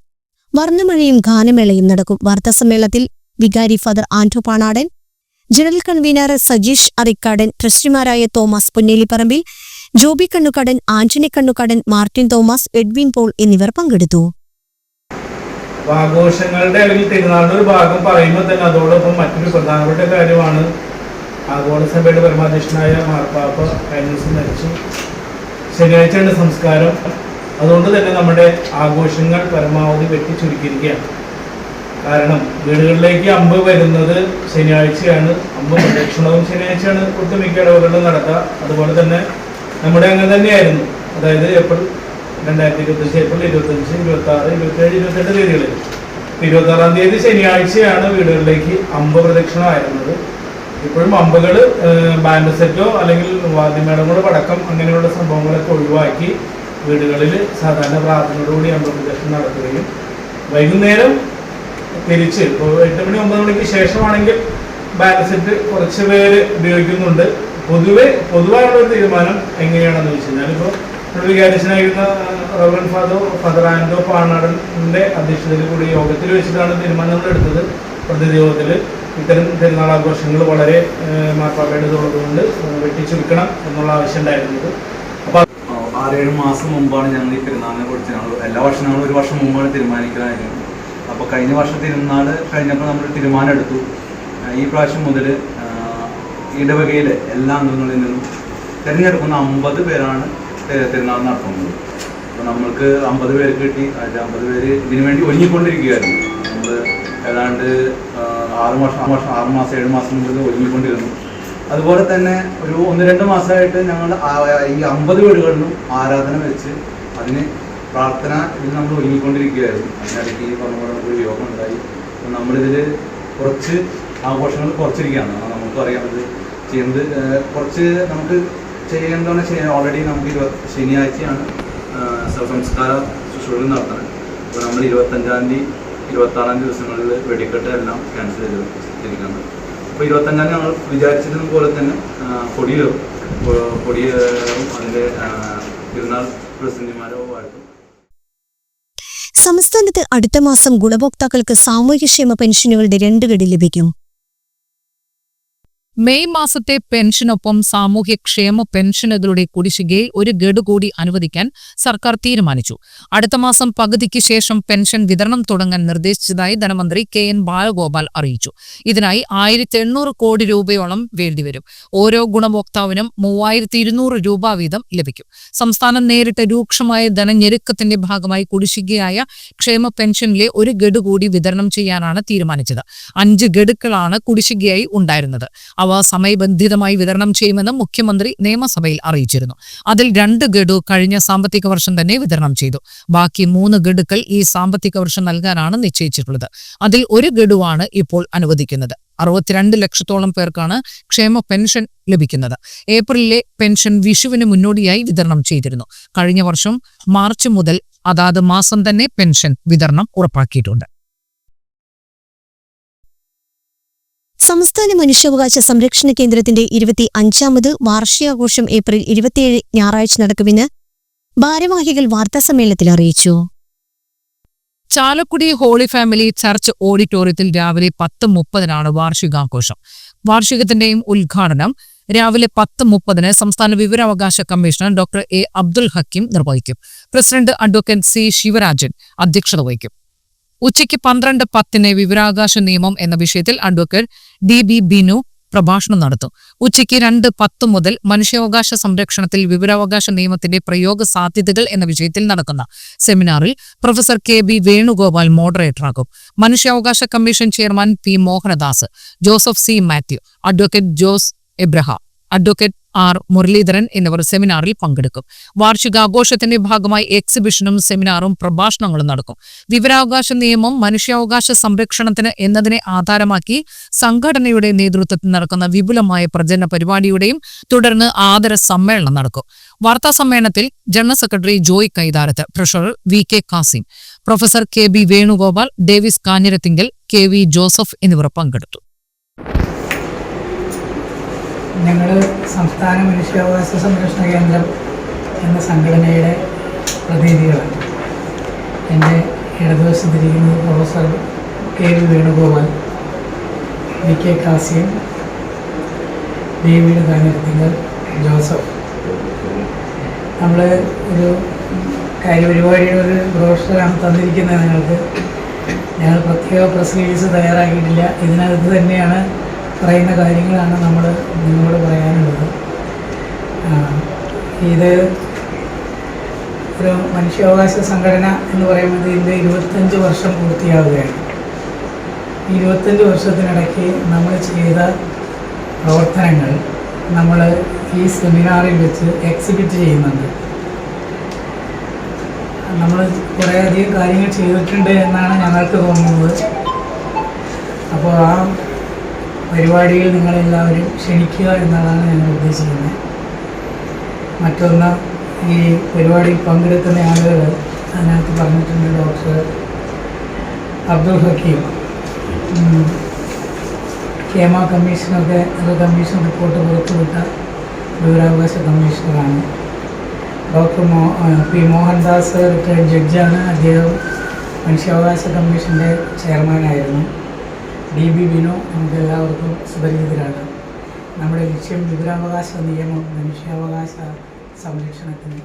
[SPEAKER 1] വർണ്ണമഴയും ഗാനമേളയും നടക്കും. വാർത്താസമ്മേളനത്തിൽ വികാരി father Anto Panadan, general convener Sajeesh Arikkadan, ട്രസ്റ്റിമാരായ Thomas Ponnelipparambil, Joby Kannukadan, Antony Kannukadan, Martin Thomas, Edwin Paul എന്നിവർ പങ്കെടുത്തു.
[SPEAKER 9] ആഘോഷങ്ങളുടെ അല്ലെങ്കിൽ തിരുനാളിന്റെ ഒരു ഭാഗം പറയുമ്പോൾ തന്നെ അതോടൊപ്പം മറ്റൊരു പ്രധാനപ്പെട്ട കാര്യമാണ് ആഗോള സഭയുടെ പരമാധ്യക്ഷനായ മാർപ്പാപ്പ കഴിഞ്ഞ ദിവസം മരിച്ചു. ശനിയാഴ്ചയാണ് സംസ്കാരം. അതുകൊണ്ട് തന്നെ നമ്മുടെ ആഘോഷങ്ങൾ പരമാവധി വെട്ടിച്ചുരുക്കിയിരിക്കുകയാണ്. കാരണം വീടുകളിലേക്ക് അമ്പ് വരുന്നത് ശനിയാഴ്ചയാണ്. അമ്പ് പ്രദക്ഷിണവും ശനിയാഴ്ചയാണ് ഒട്ടുമിക്ക ഇടവകളിലും നടക്കുക. അതുപോലെ തന്നെ നമ്മുടെ അങ്ങനെ തന്നെയായിരുന്നു. അതായത് ഏപ്രിൽ 2025 ഏപ്രിൽ 25, 26, 27, 28 തീയതികളിൽ 26-ാം തീയതി ശനിയാഴ്ചയാണ് വീടുകളിലേക്ക് അമ്പ് പ്രദക്ഷിണമായിരുന്നത്. ഇപ്പോഴും അമ്പുകൾ ബാൻഡ് സെറ്റോ അല്ലെങ്കിൽ വാദ്യമേളങ്ങളോ പടക്കം അങ്ങനെയുള്ള സംഭവങ്ങളൊക്കെ ഒഴിവാക്കി വീടുകളിൽ സാധാരണ പ്രാർത്ഥനയോടുകൂടി അമ്പ് പ്രദക്ഷിണം നടത്തുകയും വൈകുന്നേരം തിരിച്ച് ഇപ്പോൾ 8 മണി 9 മണിക്ക് ശേഷമാണെങ്കിൽ ബാൻഡ് സെറ്റ് കുറച്ച് പേര് ഉപയോഗിക്കുന്നുണ്ട്. പൊതുവായുള്ള ഒരു തീരുമാനം എങ്ങനെയാണെന്ന് വെച്ച് കഴിഞ്ഞാൽ ഇപ്പോൾ നമ്മുടെ വികാരിച്ചനായിരുന്ന റവറൻഡ് ഫാദർ ആന്റോ പാണാടന്റെ അധ്യക്ഷതയിൽ കൂടി യോഗത്തിൽ വെച്ചിട്ടാണ് തീരുമാനങ്ങൾ എടുത്തത്. പ്രതിനിധിയോഗത്തിൽ ഇത്തരം തിരുനാളാഘോഷങ്ങൾ വളരെ മാർപ്പാപ്പയുടേതുള്ളതുകൊണ്ട് വെട്ടിച്ചുരുക്കണം എന്നുള്ള ആവശ്യം ഉണ്ടായിരുന്നത്. അപ്പോൾ
[SPEAKER 10] 6-7 മാസം മുമ്പാണ് ഞങ്ങൾ ഈ പെരുന്നാളിനെ കുറിച്ച് എല്ലാ വർഷവും ഞങ്ങൾ ഒരു വർഷം മുമ്പാണ് തീരുമാനിക്കാനായിരുന്നത്. അപ്പോൾ കഴിഞ്ഞ വർഷം തിരുനാൾ കഴിഞ്ഞപ്പോൾ നമ്മൾ തീരുമാനം എടുത്തു. ഈ പ്രാവശ്യം മുതൽ ഇടവകയിലെ എല്ലാ അംഗങ്ങളിൽ നിന്നും തിരഞ്ഞെടുക്കുന്ന 50 പേരാണ് തിരുനാൾ നടത്തുന്നത്. അപ്പോൾ നമ്മൾക്ക് 50 പേർക്ക് കിട്ടി. അതിൽ 50 പേര് ഇതിനു വേണ്ടി ഒരുങ്ങിക്കൊണ്ടിരിക്കുകയായിരുന്നു. നമ്മൾ ഏതാണ്ട് 6 മാസം 7 മാസം മുതൽ ഒരുങ്ങിക്കൊണ്ടിരുന്നു. അതുപോലെ തന്നെ ഒരു 1-2 മാസമായിട്ട് ഞങ്ങൾ ഈ 50 വീടുകളിലും ആരാധന വെച്ച് അതിന് പ്രാർത്ഥന ഇതിൽ നമ്മൾ ഒരുങ്ങിക്കൊണ്ടിരിക്കുകയായിരുന്നു. അതിനിടയ്ക്ക് ഈ പറഞ്ഞ പോലെ ഒരു യോഗം ഉണ്ടായി. അപ്പോൾ നമ്മളിതിൽ കുറച്ച് ആഘോഷങ്ങൾ കുറച്ചിരിക്കുകയാണ്. നമുക്ക് അറിയാമത് ചെയ്യുന്നത് കുറച്ച് നമുക്ക് ചെയ്യേണ്ടതാണ് ഓൾറെഡി നമുക്ക് ശനിയാഴ്ചയാണ് സംസ്കാര ശുശ്രൂഷകൾ നടത്തുന്നത്. അപ്പോൾ നമ്മൾ 25-ാം തീയതി 26-ാം ദിവസങ്ങളിൽ വെടിക്കെട്ട് എല്ലാം ക്യാൻസൽ ചെയ്തിരിക്കുന്നത്. അപ്പോൾ 25-ാം തീയതി ഞങ്ങൾ വിചാരിച്ചതും പോലെ തന്നെ കൊടിയേറും അതിൻ്റെ തിരുനാൾ പ്രസിഡന്റുമാരോ ആയിട്ടും.
[SPEAKER 1] സംസ്ഥാനത്ത് അടുത്ത മാസം ഗുണഭോക്താക്കൾക്ക് സാമൂഹ്യക്ഷേമ പെൻഷനുകളുടെ 2 ഗഡു ലഭിക്കും.
[SPEAKER 2] മെയ് മാസത്തെ പെൻഷനൊപ്പം സാമൂഹ്യക്ഷേമ പെൻഷനുകളുടെ കുടിശ്ശികയിൽ 1 ഗഡു കൂടി അനുവദിക്കാൻ സർക്കാർ തീരുമാനിച്ചു. അടുത്ത മാസം പകുതിക്ക് ശേഷം പെൻഷൻ വിതരണം തുടങ്ങാൻ നിർദ്ദേശിച്ചതായി ധനമന്ത്രി KN ബാലഗോപാൽ അറിയിച്ചു. ഇതിനായി 1800 കോടി രൂപയോളം വേണ്ടിവരും. ഓരോ ഗുണഭോക്താവിനും 3200 രൂപ വീതം ലഭിക്കും. സംസ്ഥാനം നേരിട്ട രൂക്ഷമായ ധനഞെരുക്കത്തിന്റെ ഭാഗമായി കുടിശ്ശികയായ ക്ഷേമ പെൻഷനിലെ 1 ഗഡു കൂടി വിതരണം ചെയ്യാനാണ് തീരുമാനിച്ചത്. 5 ഗഡുക്കളാണ് കുടിശ്ശികയായി ഉണ്ടായിരുന്നത്. അവ സമയബന്ധിതമായി വിതരണം ചെയ്യുമെന്ന് മുഖ്യമന്ത്രി നിയമസഭയിൽ അറിയിച്ചിരുന്നു. അതിൽ 2 ഗഡു കഴിഞ്ഞ സാമ്പത്തിക വർഷം തന്നെ വിതരണം ചെയ്തു. ബാക്കി 3 ഗഡുക്കൾ ഈ സാമ്പത്തിക വർഷം നൽകാനാണ് നിശ്ചയിച്ചിട്ടുള്ളത്. അതിൽ 1 ഗഡുവാണ് ഇപ്പോൾ അനുവദിക്കുന്നത്. 62 ലക്ഷത്തോളം പേർക്കാണ് ക്ഷേമ പെൻഷൻ ലഭിക്കുന്നത്. ഏപ്രിലിലെ പെൻഷൻ വിഷുവിന് മുന്നോടിയായി വിതരണം ചെയ്തിരുന്നു. കഴിഞ്ഞ വർഷം മാർച്ച് മുതൽ അതാത് മാസം തന്നെ പെൻഷൻ വിതരണം ഉറപ്പാക്കിയിട്ടുണ്ട്.
[SPEAKER 1] സംസ്ഥാന മനുഷ്യാവകാശ സംരക്ഷണ കേന്ദ്രത്തിന്റെ 25ാമത് വാർഷികാഘോഷം ഏപ്രിൽ 27 ഞായറാഴ്ച നടക്കുമെന്ന് ഭാരവാഹികൾ വാർത്താസമ്മേളനത്തിൽ അറിയിച്ചു.
[SPEAKER 2] ചാലക്കുടി ഹോളി ഫാമിലി ചർച്ച് ഓഡിറ്റോറിയത്തിൽ രാവിലെ 10:30 വാർഷികാഘോഷം. വാർഷികത്തിന്റെയും ഉദ്ഘാടനം രാവിലെ 10:30 സംസ്ഥാന വിവരാവകാശ commissioner doctor A. Abdul Hakeem നിർവഹിക്കും. President advocate C. ശിവരാജൻ അധ്യക്ഷത വഹിക്കും. ഉച്ചയ്ക്ക് 12:10 വിവരാവകാശ നിയമം എന്ന വിഷയത്തിൽ അഡ്വക്കേറ്റ് D. B. ബിനു പ്രഭാഷണം നടത്തും. ഉച്ചയ്ക്ക് 2:10 മുതൽ മനുഷ്യാവകാശ സംരക്ഷണത്തിൽ വിവരാവകാശ നിയമത്തിന്റെ പ്രയോഗ സാധ്യതകൾ എന്ന വിഷയത്തിൽ നടക്കുന്ന സെമിനാറിൽ പ്രൊഫസർ KB വേണുഗോപാൽ മോഡറേറ്ററാകും. മനുഷ്യാവകാശ commission chairman P. Mohandas, Joseph C. Mathew, advocate Jose Abraham, advocate R. Muraleedharan എന്നിവർ സെമിനാറിൽ പങ്കെടുക്കും. വാർഷികാഘോഷത്തിന്റെ ഭാഗമായി എക്സിബിഷനും സെമിനാറും പ്രഭാഷണങ്ങളും നടക്കും. വിവരാവകാശ നിയമം മനുഷ്യാവകാശ സംരക്ഷണത്തിന് എന്നതിനെ ആധാരമാക്കി സംഘടനയുടെ നേതൃത്വത്തിൽ നടക്കുന്ന വിപുലമായ പ്രചരണ പരിപാടിയുടെയും തുടർന്ന് ആദര സമ്മേളനം നടക്കും. വാർത്താ സമ്മേളനത്തിൽ general secretary Joy Kaitharath, treasurer VK Kasim, professor KB Venugopal, Davis Kanjirathinkal, KV Joseph എന്നിവർ പങ്കെടുത്തു.
[SPEAKER 11] ഞങ്ങൾ സംസ്ഥാന മനുഷ്യാവകാശ സംരക്ഷണ കേന്ദ്രം എന്ന സംഘടനയുടെ പ്രതിനിധികളാണ്. എൻ്റെ ഇടതുവശത്തിരിക്കുന്നത് professor KB Venugopal, VK Kasim, David Kanjirathinkal, Joseph. നമ്മൾ ഒരു കാര്യപരിപാടിയുടെ ഒരു ബ്രോഷറാണ് തന്നിരിക്കുന്നത് നിങ്ങൾക്ക്. ഞങ്ങൾ പ്രത്യേക പ്രസ് റിലീസ് തയ്യാറാക്കിയിട്ടില്ല. ഇതിനകത്ത് തന്നെയാണ് പറയുന്ന കാര്യങ്ങളാണ് നമ്മൾ നിങ്ങളോട് പറയാനുള്ളത്. ഇത് ഒരു മനുഷ്യാവകാശ സംഘടന എന്ന് പറയുന്നത് ഇതിൻ്റെ 25 വർഷം പൂർത്തിയാവുകയാണ്. ഈ 25 വർഷത്തിനിടയ്ക്ക് നമ്മൾ ചെയ്ത പ്രവർത്തനങ്ങൾ നമ്മൾ ഈ സെമിനാറിൽ വെച്ച് എക്സിബിറ്റ് ചെയ്യുന്നുണ്ട്. നമ്മൾ കുറേയധികം കാര്യങ്ങൾ ചെയ്തിട്ടുണ്ട് എന്നാണ് ഞങ്ങൾക്ക് തോന്നുന്നത്. അപ്പോൾ ആ പരിപാടിയിൽ നിങ്ങളെല്ലാവരും ക്ഷണിക്കുക എന്നതാണ് ഞങ്ങൾ ഉദ്ദേശിക്കുന്നത്. മറ്റൊന്ന്, ഈ പരിപാടിയിൽ പങ്കെടുക്കുന്ന ആളുകൾ അതിനകത്ത് പറഞ്ഞിട്ടുണ്ട്. ഡോക്ടർ അബ്ദുൽ ഹക്കീം, കേമ കമ്മീഷനൊക്കെ കമ്മീഷൻ റിപ്പോർട്ട് പുറത്തുവിട്ട വിവരാവകാശ കമ്മീഷണറാണ്. Doctor P. മോഹൻദാസ് റിട്ടയർഡ് ജഡ്ജാണ്. അദ്ദേഹം മനുഷ്യാവകാശ കമ്മീഷൻ്റെ ചെയർമാനായിരുന്നു. DB വിനു നമുക്ക് എല്ലാവർക്കും സുപരിചിതരാണ്. നമ്മുടെ ലക്ഷ്യം വിവരാവകാശ നിയമം മനുഷ്യാവകാശ സംരക്ഷണത്തിന്.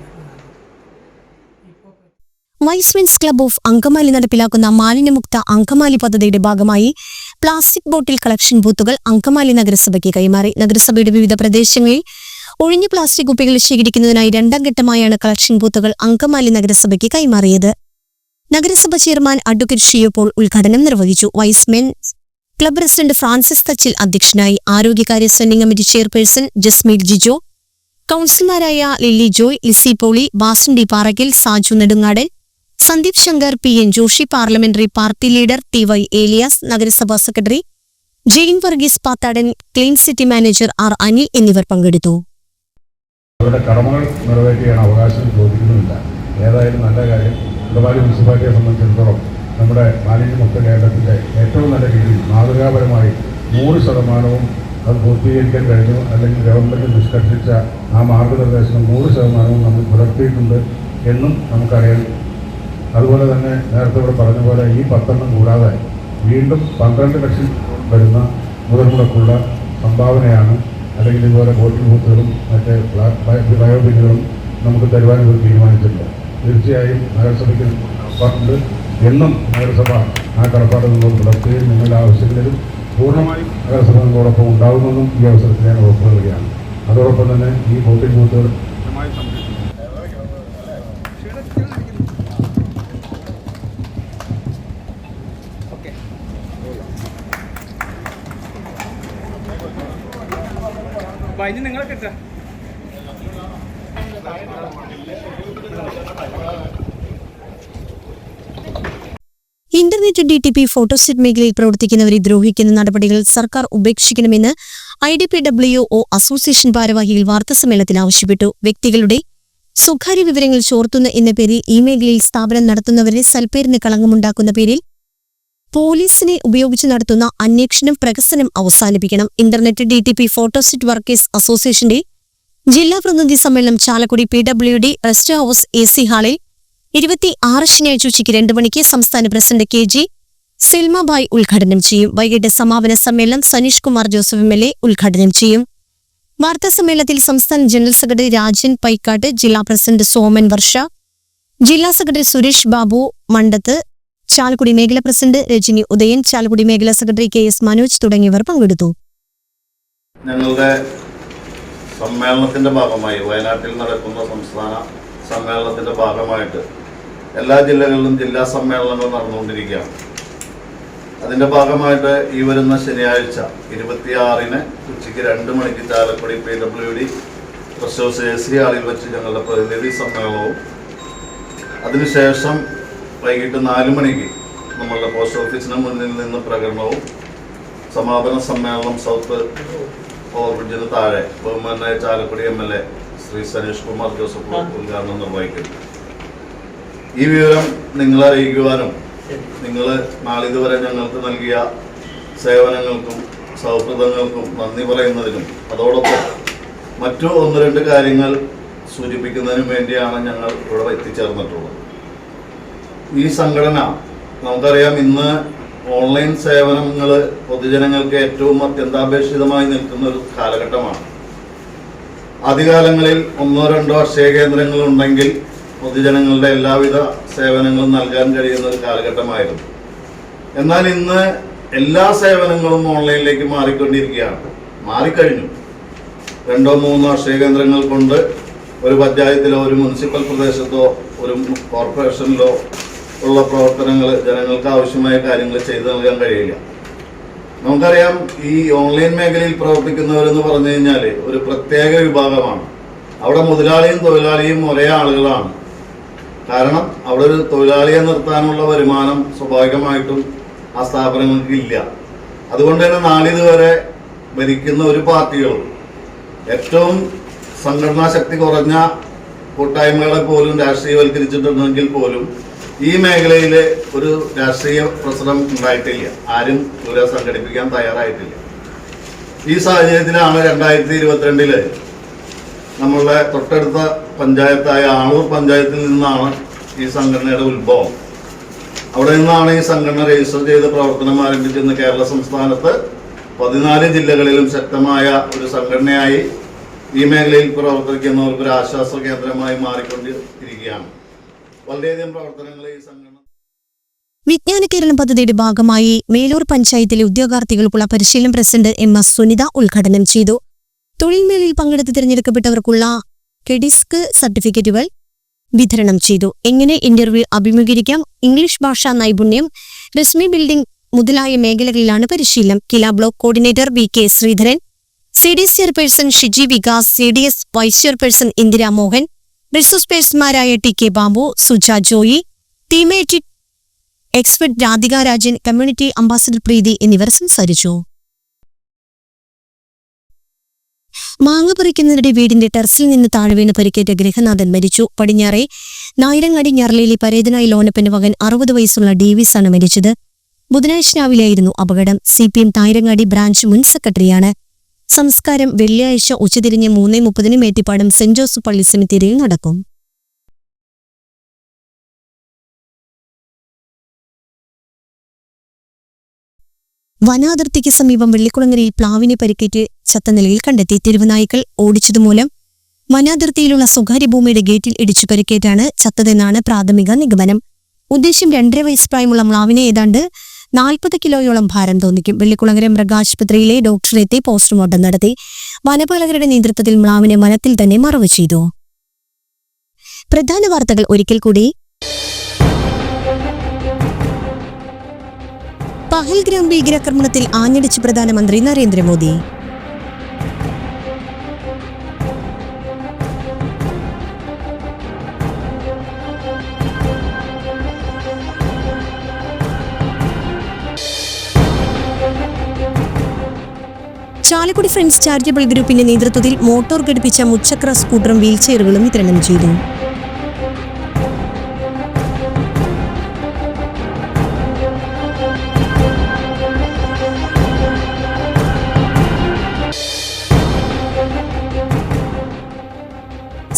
[SPEAKER 1] Y's men's club of Angamaly നടപ്പിലാക്കുന്ന മാലിന്യമുക്ത അങ്കമാലി പദ്ധതിയുടെ ഭാഗമായി പ്ലാസ്റ്റിക് ബോട്ടിൽ കളക്ഷൻ ബൂത്തുകൾ അങ്കമാലി നഗരസഭയ്ക്ക് കൈമാറി. നഗരസഭയുടെ വിവിധ പ്രദേശങ്ങളിൽ ഒഴിഞ്ഞ പ്ലാസ്റ്റിക് കുപ്പികൾ ശേഖരിക്കുന്നതിനായി 2ാം ഘട്ടമായാണ് കളക്ഷൻ ബൂത്തുകൾ അങ്കമാലി നഗരസഭയ്ക്ക് കൈമാറിയത്. നഗരസഭ ചെയർമാൻ അഡ്വക്കേറ്റ് ഷിയോ പോൾ ഉദ്ഘാടനം നിർവഹിച്ചു. Y's men's club president Francis Thachil അധ്യക്ഷനായി. ആരോഗ്യകാര്യ standing committee chairperson Jasmeel Jijo, കൌൺസിലർമാരായ Lilly Joy, Lissy Poly, Basun D Parakkal, Saju Nedungadan, Sandeep Shankar, PN Joshi, parliamentary party leader TY Elias, നഗരസഭാ secretary Jain Varghese Pathadan, clean city manager R. Anil എന്നിവർ പങ്കെടുത്തു.
[SPEAKER 5] അവരുടെ കടമകൾ നിറവേറ്റിയാണ് അവകാശം ചോദിക്കുന്നുമില്ല. ഏതായാലും നല്ല കാര്യം. അങ്കമാലി മുനിസിപ്പാലിറ്റിയെ സംബന്ധിച്ചിടത്തോളം നമ്മുടെ മാലിന്യമുക്ത കേരളത്തിൻ്റെ ഏറ്റവും നല്ല രീതിയിൽ മാതൃകാപരമായി 100% അത് പൂർത്തീകരിക്കാൻ കഴിഞ്ഞു. അല്ലെങ്കിൽ ഗവൺമെൻറ് നിഷ്കർഷിച്ച ആ മാർഗനിർദ്ദേശം 100% നമ്മൾ പുലർത്തിയിട്ടുണ്ട് എന്നും നമുക്കറിയാം. അതുപോലെ തന്നെ നേരത്തെ ഇവിടെ പറഞ്ഞ പോലെ ഈ 10 കൂടാതെ വീണ്ടും 12 ലക്ഷം വരുന്ന മുതൽമുടക്കുള്ള സംഭാവനയാണ്. അല്ലെങ്കിൽ ഇതുപോലെ ബോട്ടിൽ ബൂത്തുകളും മറ്റേ ബയോബിന്നുകളും നമുക്ക് തരുവാൻ ഇവർ തീരുമാനിച്ചിട്ടുണ്ട്. തീർച്ചയായും നഗരസഭയ്ക്ക് ഉണ്ട് എന്നും നഗരസഭ ആ കടപ്പാട് നിങ്ങളോട് പുലർത്തുകയും നിങ്ങളുടെ ആവശ്യങ്ങളിലും പൂർണ്ണമായും നഗരസഭ നിങ്ങളോടൊപ്പം ഉണ്ടാകുമെന്നും ഈ അവസരത്തിൽ ഞാൻ ഉറപ്പ് നൽകുകയാണ്. അതോടൊപ്പം തന്നെ ഈ ബോട്ടിൽ ബൂത്തുകൾ കൃത്യമായി സംരക്ഷിക്കും.
[SPEAKER 9] നിങ്ങളെ കിട്ടാ
[SPEAKER 1] ഇന്റർനെറ്റ് DTP ഫോട്ടോസ്റ്റാറ്റ് മേഖലയിൽ പ്രവർത്തിക്കുന്നവരെ ദ്രോഹിക്കുന്ന നടപടികൾ സർക്കാർ ഉപേക്ഷിക്കണമെന്ന് IDPWO അസോസിയേഷൻ ഭാരവാഹികൾ വാർത്താസമ്മേളനത്തിൽ ആവശ്യപ്പെട്ടു. വ്യക്തികളുടെ സ്വകാര്യ വിവരങ്ങൾ ചോർത്തുന്ന എന്ന പേരിൽ ഈ മേഖലയിൽ സ്ഥാപനം നടത്തുന്നവരെ സൽപ്പേരിന് കളങ്കമുണ്ടാക്കുന്ന പേരിൽ പോലീസിനെ ഉപയോഗിച്ച് നടത്തുന്ന അന്വേഷണം പ്രഹസനം അവസാനിപ്പിക്കണം. ഇന്റർനെറ്റ് DTP ഫോട്ടോസ്റ്റാറ്റ് വർക്കേഴ്സ് അസോസിയേഷന്റെ ജില്ലാ പ്രതിനിധി സമ്മേളനം Chalakudy PWD rest house AC ഹാളിൽ 26 ശനിയാഴ്ച ഉച്ചയ്ക്ക് 2 മണിക്ക് സംസ്ഥാന പ്രസിഡന്റ് KG സിൽമബായ് ഉദ്ഘാടനം ചെയ്യും. വൈകിട്ട് സമാപന സമ്മേളനം സനീഷ് കുമാർ ജോസഫ് MLA ഉദ്ഘാടനം ചെയ്യും. വാർത്താ സമ്മേളനത്തിൽ സംസ്ഥാന ജനറൽ സെക്രട്ടറി രാജൻ പൈക്കാട്ട്, ജില്ലാ പ്രസിഡന്റ് സോമൻ വർഷ, ജില്ലാ സെക്രട്ടറി സുരേഷ് ബാബു മണ്ടത്ത്, ചാലക്കുടി മേഖലാ പ്രസിഡന്റ് രജനി ഉദയൻ, ചാലക്കുടി മേഖലാ സെക്രട്ടറി KS മനോജ് തുടങ്ങിയവർ പങ്കെടുത്തു.
[SPEAKER 5] ഞങ്ങളുടെ സമ്മേളനത്തിൻ്റെ ഭാഗമായി വയനാട്ടിൽ നടക്കുന്ന സംസ്ഥാന സമ്മേളനത്തിൻ്റെ ഭാഗമായിട്ട് എല്ലാ ജില്ലകളിലും ജില്ലാ സമ്മേളനങ്ങൾ നടന്നുകൊണ്ടിരിക്കുകയാണ്. അതിൻ്റെ ഭാഗമായിട്ട് ഈ വരുന്ന ശനിയാഴ്ച 26-ന് ഉച്ചയ്ക്ക് 2 മണിക്ക് Chalakudy PWD trust house AC ഹാളിൽ വെച്ച് ഞങ്ങളുടെ പ്രതിനിധി സമ്മേളനവും അതിനുശേഷം വൈകിട്ട് 4 മണിക്ക് നമ്മളുടെ പോസ്റ്റ് ഓഫീസിന് മുന്നിൽ നിന്ന് പ്രകടനവും സമാപന സമ്മേളനം സൗത്ത് ഓവർബ്രിഡ്ജിന് താഴെ ബഹുമാനായ ചാലക്കുടി MLA ശ്രീ സനീഷ് കുമാർ ജോസഫ് ഉദ്ഘാടനം നിർവഹിക്കുന്നു. ഈ വിവരം നിങ്ങളെ അറിയിക്കുവാനും നിങ്ങൾ നാളിതുവരെ ഞങ്ങൾക്ക് നൽകിയ സേവനങ്ങൾക്കും സൗഹൃദങ്ങൾക്കും നന്ദി പറയുന്നതിനും അതോടൊപ്പം മറ്റു 1-2 കാര്യങ്ങൾ സൂചിപ്പിക്കുന്നതിനും വേണ്ടിയാണ് ഞങ്ങൾ ഇവിടെ എത്തിച്ചേർന്നിട്ടുള്ളത്. ഈ സംഘടന നമുക്കറിയാം, ഇന്ന് ഓൺലൈൻ സേവനങ്ങൾ പൊതുജനങ്ങൾക്ക് ഏറ്റവും അത്യന്താപേക്ഷിതമായി നിൽക്കുന്ന ഒരു കാലഘട്ടമാണ്. ആദ്യകാലങ്ങളിൽ 1-2 അക്ഷയ കേന്ദ്രങ്ങൾ ഉണ്ടെങ്കിൽ പൊതുജനങ്ങളുടെ എല്ലാവിധ സേവനങ്ങളും നൽകാൻ കഴിയുന്ന ഒരു കാലഘട്ടമായിരുന്നു. എന്നാൽ ഇന്ന് എല്ലാ സേവനങ്ങളും ഓൺലൈനിലേക്ക് മാറിക്കഴിഞ്ഞു. 2-3 അക്ഷയ കേന്ദ്രങ്ങൾ കൊണ്ട് ഒരു പഞ്ചായത്തിലോ ഒരു മുനിസിപ്പൽ പ്രദേശത്തോ ഒരു കോർപ്പറേഷനിലോ ഉള്ള പ്രവർത്തനങ്ങൾ ജനങ്ങൾക്ക് ആവശ്യമായ കാര്യങ്ങൾ ചെയ്തു നൽകാൻ കഴിയില്ല. നമുക്കറിയാം, ഈ ഓൺലൈൻ മേഖലയിൽ പ്രവർത്തിക്കുന്നവരെന്ന് പറഞ്ഞു കഴിഞ്ഞാൽ ഒരു പ്രത്യേക വിഭാഗമാണ്. അവിടെ മുതലാളിയും തൊഴിലാളിയും ഒരേ ആളുകളാണ്. കാരണം അവിടെ ഒരു തൊഴിലാളിയെ നിർത്താനുള്ള വരുമാനം സ്വാഭാവികമായിട്ടും ആ സ്ഥാപനങ്ങൾക്ക് ഇല്ല. അതുകൊണ്ട് തന്നെ നാളിതുവരെ ഭരിക്കുന്ന ഒരു പാർട്ടികളും ഏറ്റവും സംഘടനാ ശക്തി കുറഞ്ഞ കൂട്ടായ്മകളെ പോലും രാഷ്ട്രീയവൽക്കരിച്ചിട്ടുണ്ടെങ്കിൽ പോലും ഈ മേഖലയിൽ ഒരു രാഷ്ട്രീയ പ്രശ്നം ഉണ്ടായിട്ടില്ല. ആരും ഇവിടെ സംഘടിപ്പിക്കാൻ തയ്യാറായിട്ടില്ല. ഈ സാഹചര്യത്തിലാണ് 2022 നമ്മളുടെ തൊട്ടടുത്ത പഞ്ചായത്തായ ആളൂർ പഞ്ചായത്തിൽ നിന്നാണ് ഈ സംഘടനയുടെ ഉത്ഭവം. അവിടെ നിന്നാണ് ഈ സംഘടന രജിസ്റ്റർ ചെയ്ത് പ്രവർത്തനം ആരംഭിച്ചെന്ന് കേരള സംസ്ഥാനത്ത് 14 ജില്ലകളിലും ശക്തമായ ഒരു സംഘടനയായി ഈ മേഖലയിൽ പ്രവർത്തിക്കുന്നവർക്ക് ഒരു ആശ്വാസ കേന്ദ്രമായി മാറിക്കൊണ്ടിരിക്കുകയാണ്. വളരെയധികം പ്രവർത്തനങ്ങൾ ഈ സംഘടന.
[SPEAKER 1] വിജ്ഞാന കേരളം പദ്ധതിയുടെ ഭാഗമായി മേലൂർ പഞ്ചായത്തിലെ ഉദ്യോഗാർത്ഥികൾക്കുള്ള പരിശീലനം പ്രസിഡന്റ് MS സുനിത ഉദ്ഘാടനം ചെയ്തു. തൊഴിൽ മേളയിൽ പങ്കെടുത്ത് തിരഞ്ഞെടുക്കപ്പെട്ടവർക്കുള്ള കെഡിസ്ക് സർട്ടിഫിക്കറ്റുകൾ വിതരണം ചെയ്തു. എങ്ങനെ ഇന്റർവ്യൂ അഭിമുഖീകരിക്കാം, ഇംഗ്ലീഷ് ഭാഷാ നൈപുണ്യം, രശ്മി ബിൽഡിംഗ് മുതലായ മേഖലകളിലാണ് പരിശീലനം. Kila block coordinator VK Sreedharan, CDS chairperson Shiji Vikas, CDS vice chairperson Indira Mohan, resource പേഴ്സൺമാരായ TK Babu, Suja Joy, teammate expert Radhika Rajan, community ambassador Preethi എന്നിവർ സംസാരിച്ചു. മാങ്ങ പറിക്കുന്നതിനിടെ വീടിന്റെ ടെറസിൽ നിന്ന് താഴെ വീണ് പരിക്കേറ്റ ഗൃഹനാഥൻ മരിച്ചു. പടിഞ്ഞാറെ നായിരങ്ങാടി ഞാർലേലി പരേതനായി ലോനപ്പന്റെ മകൻ 60 വയസ്സുള്ള ഡേവിസ് ആണ് മരിച്ചത്. ബുധനാഴ്ച രാവിലെയായിരുന്നു അപകടം. CPM നായിരങ്ങാടി ബ്രാഞ്ച് മുൻ സെക്രട്ടറിയാണ്. സംസ്കാരം വെള്ളിയാഴ്ച ഉച്ചതിരിഞ്ഞ് 3:30 മേറ്റിപ്പാടം സെന്റ് ജോസഫ് പള്ളി സെമിത്തേരിയിൽ നടക്കും. വനാതിർത്തിക്ക് സമീപം വെള്ളിക്കുളങ്ങരയിൽ പ്ലാവിനെ പരിക്കേറ്റ് ചത്ത നിലയിൽ കണ്ടെത്തി. തെരുവുനായ്ക്കൾ ഓടിച്ചതുമൂലം വനാതിർത്തിയിലുള്ള സ്വകാര്യ ഭൂമിയുടെ ഗേറ്റിൽ ഇടിച്ചു പരിക്കേറ്റാണ് ചത്തതെന്നാണ് പ്രാഥമിക നിഗമനം. ഉദ്ദേശ്യം 2.5 വയസ്സ് പ്രായമുള്ള മ്ലാവിനെ ഏതാണ്ട് 40 കിലോയോളം ഭാരം തോന്നിക്കും. വെള്ളിക്കുളങ്ങര മൃഗാശുപത്രിയിലെ ഡോക്ടറെത്തി പോസ്റ്റ്മോർട്ടം നടത്തി. വനപാലകരുടെ നേതൃത്വത്തിൽ മ്ലാവിനെ വനത്തിൽ തന്നെ മറവ് ചെയ്തു. പ്രധാന വാർത്തകൾ ഒരിക്കൽ കൂടി. പഹൽഗ്രാം ഭീകരാക്രമണത്തിൽ ആഞ്ഞടിച്ച് പ്രധാനമന്ത്രി നരേന്ദ്രമോദി. ചാലക്കുടി ഫ്രണ്ട്സ് ചാരിറ്റബിൾ ഗ്രൂപ്പിന്റെ നേതൃത്വത്തിൽ മോട്ടോർ ഘടിപ്പിച്ച മുച്ചക്ര സ്കൂട്ടറും വീൽചെയറുകളും വിതരണം ചെയ്തു.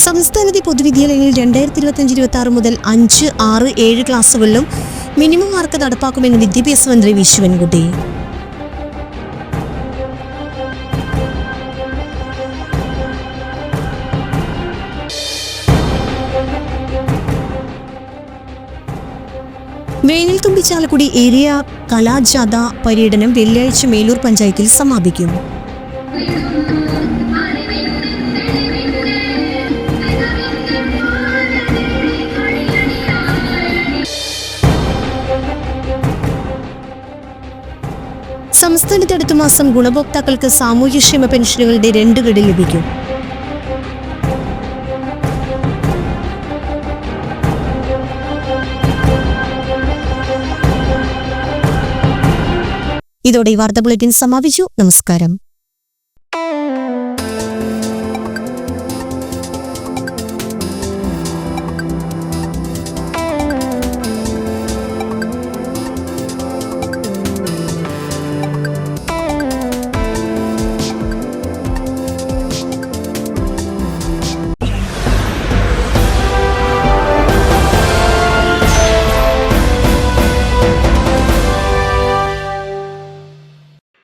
[SPEAKER 1] സംസ്ഥാനത്തെ പൊതുവിദ്യാലയങ്ങളിൽ 2025-26 മുതൽ 5, 6, 7 ക്ലാസുകളിലും മിനിമം മാർക്ക് നടപ്പാക്കുമെന്ന് വിദ്യാഭ്യാസ മന്ത്രി വി ശിവൻകുട്ടി. വേനൽത്തുമ്പി ചാലക്കുടി ഏരിയ കലാജാഥ പര്യടനം വെള്ളിയാഴ്ച മേലൂർ പഞ്ചായത്തിൽ സമാപിക്കും. 10 മാസം ഗുണഭോക്താക്കൾക്ക് സാമൂഹ്യക്ഷേമ പെൻഷനുകളുടെ 2 ഗഡു ലഭിക്കും. ഇതോടെ ഈ വാർത്താ ബുള്ളറ്റിൻ സമാപിച്ചു. നമസ്കാരം.